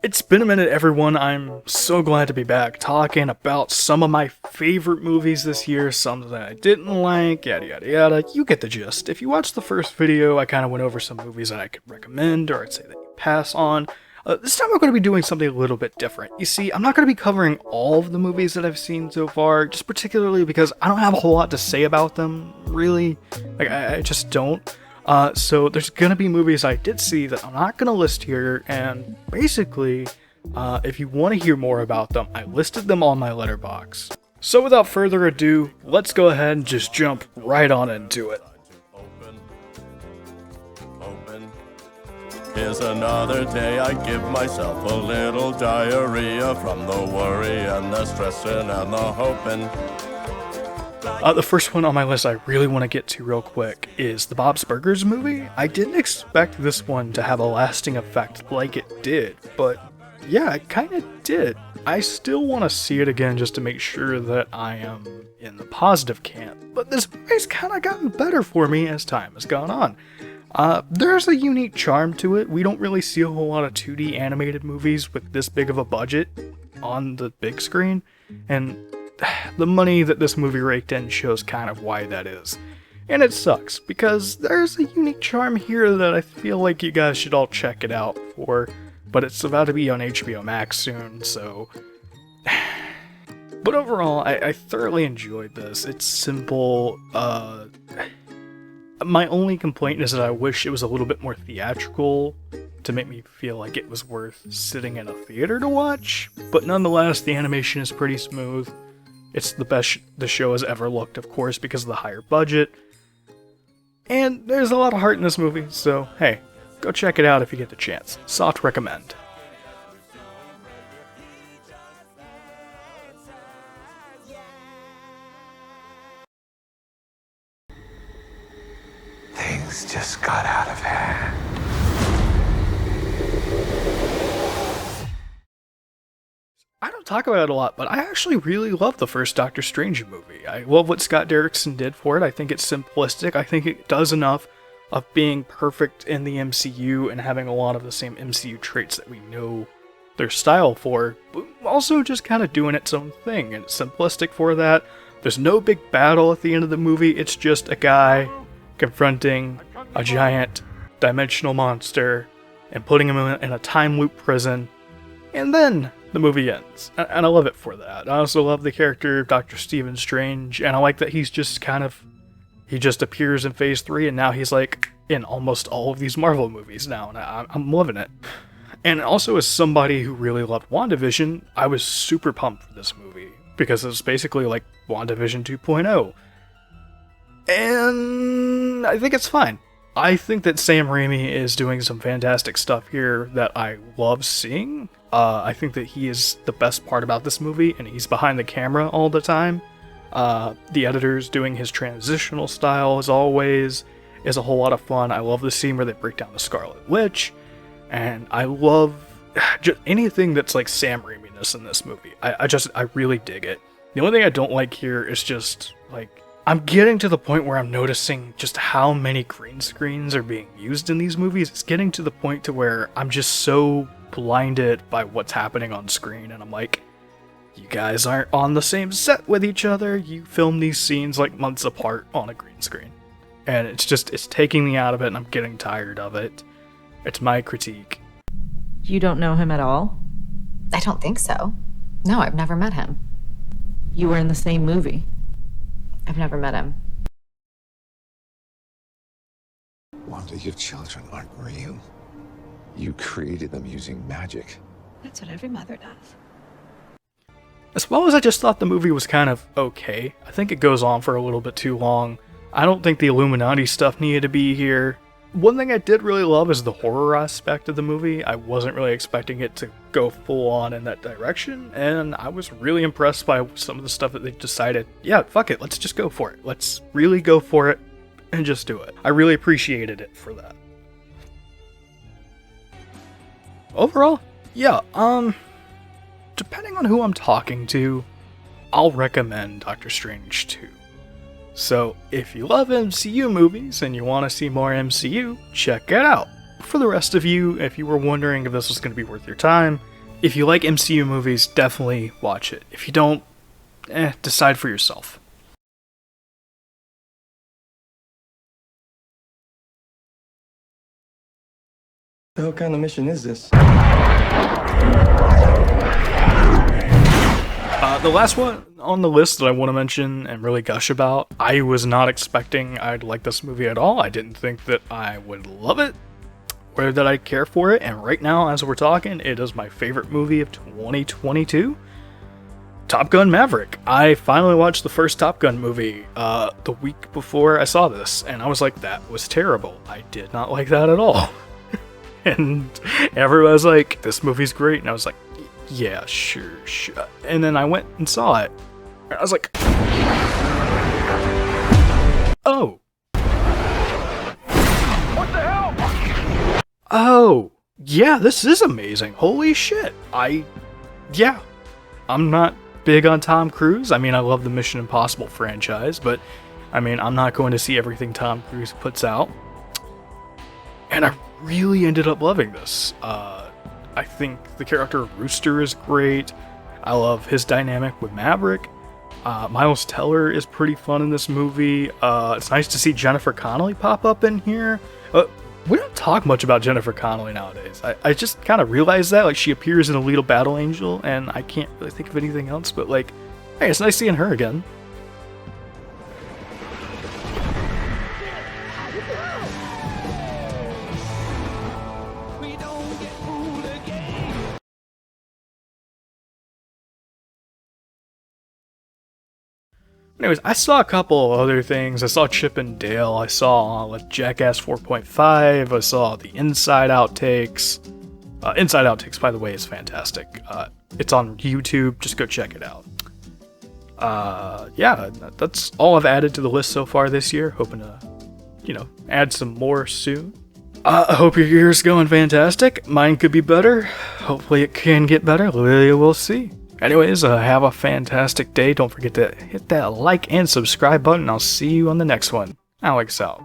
It's been a minute, everyone. I'm so glad to be back talking about some of my favorite movies this year, some that I didn't like, yada yada yada. You get the gist. If you watched the first video, I kind of went over some movies that I could recommend, or I'd say that you pass on. This time I'm going to be doing something a little bit different. You see, I'm not going to be covering all of the movies that I've seen so far, just particularly because I don't have a whole lot to say about them, really. I just don't. So there's gonna be movies I did see that I'm not gonna list here, and basically, if you want to hear more about them, I listed them on my letterbox. So without further ado, let's go ahead and just jump right on into it. Open. Here's another day I give myself a little diarrhea from the worry and the stressing and the hoping. The first one on my list I really want to get to real quick is the Bob's Burgers movie. I didn't expect this one to have a lasting effect like it did, but yeah, it kind of did. I still want to see it again just to make sure that I am in the positive camp, but this movie's kind of gotten better for me as time has gone on. There's a unique charm to it. We don't really see a whole lot of 2D animated movies with this big of a budget on the big screen, and the money that this movie raked in shows kind of why that is. And it sucks, because there's a unique charm here that I feel like you guys should all check it out for, but it's about to be on HBO Max soon, so... But overall, I thoroughly enjoyed this. It's simple. My only complaint is that I wish it was a little bit more theatrical to make me feel like it was worth sitting in a theater to watch, but nonetheless, the animation is pretty smooth. It's the best the show has ever looked, of course, because of the higher budget. And there's a lot of heart in this movie, so hey, go check it out if you get the chance. Soft recommend. Things just got out of hand. I don't talk about it a lot, but I actually really love the first Doctor Strange movie. I love what Scott Derrickson did for it. I think it's simplistic. I think it does enough of being perfect in the MCU and having a lot of the same MCU traits that we know their style for, but also just kind of doing its own thing, and it's simplistic for that. There's no big battle at the end of the movie. It's just a guy confronting a giant dimensional monster and putting him in a time loop prison, and then the movie ends, and I love it for that. I also love the character of Dr. Stephen Strange, and I like that he's just he just appears in Phase 3, and now he's like in almost all of these Marvel movies now, and I'm loving it. And also, as somebody who really loved WandaVision, I was super pumped for this movie, because it's basically like WandaVision 2.0. And I think it's fine. I think that Sam Raimi is doing some fantastic stuff here that I love seeing. I think that he is the best part about this movie, and he's behind the camera all the time. The editor's doing his transitional style, as always, is a whole lot of fun. I love the scene where they break down the Scarlet Witch, and I love just anything that's like Sam Raimi-ness in this movie. I really dig it. The only thing I don't like here is just, like, I'm getting to the point where I'm noticing just how many green screens are being used in these movies. It's getting to the point to where I'm just so blinded by what's happening on screen, and I'm like, you guys aren't on the same set with each other. You film these scenes like months apart on a green screen. And it's taking me out of it, and I'm getting tired of it. It's my critique. You don't know him at all? I don't think so. No, I've never met him. You were in the same movie. I've never met him. Wanda, your children aren't real. You created them using magic. That's what every mother does. As well as I just thought the movie was kind of okay. I think it goes on for a little bit too long. I don't think the Illuminati stuff needed to be here. One thing I did really love is the horror aspect of the movie. I wasn't really expecting it to go full on in that direction, and I was really impressed by some of the stuff that they decided, yeah, fuck it, let's just go for it. Let's really go for it and just do it. I really appreciated it for that. Overall, yeah, depending on who I'm talking to, I'll recommend Doctor Strange 2. So, if you love MCU movies and you want to see more MCU, check it out. For the rest of you, if you were wondering if this was going to be worth your time, If you like MCU movies, definitely watch it. If you don't, decide for yourself. The hell kind of mission is this? The last one on the list that I want to mention and really gush about, I was not expecting I'd like this movie at all. I didn't think that I would love it, or that I'd care for it, and right now, as we're talking, it is my favorite movie of 2022. Top Gun Maverick. I finally watched the first Top Gun movie the week before I saw this, and I was like, that was terrible. I did not like that at all. And everyone was like, this movie's great, and I was like, yeah, sure. And then I went and saw it, and I was like, oh. What the hell? Oh, yeah, this is amazing. Holy shit. I'm not big on Tom Cruise. I mean, I love the Mission Impossible franchise, but I mean, I'm not going to see everything Tom Cruise puts out. And I really ended up loving this. I think the character of Rooster is great. I love his dynamic with Maverick. Miles Teller is pretty fun in this movie. It's nice to see Jennifer Connelly pop up in here. We don't talk much about Jennifer Connelly nowadays. I just kind of realized that. Like, she appears in Alita Battle Angel, and I can't really think of anything else, but like, hey, it's nice seeing her again. Anyways, I saw a couple of other things. I saw Chip and Dale. I saw Jackass 4.5. I saw the Inside Outtakes. Inside Outtakes, by the way, is fantastic. It's on YouTube. Just go check it out. Yeah, that's all I've added to the list so far this year. Hoping to, add some more soon. I hope your year's going fantastic. Mine could be better. Hopefully it can get better. We'll see. Anyways, have a fantastic day. Don't forget to hit that like and subscribe button. I'll see you on the next one. Alex out.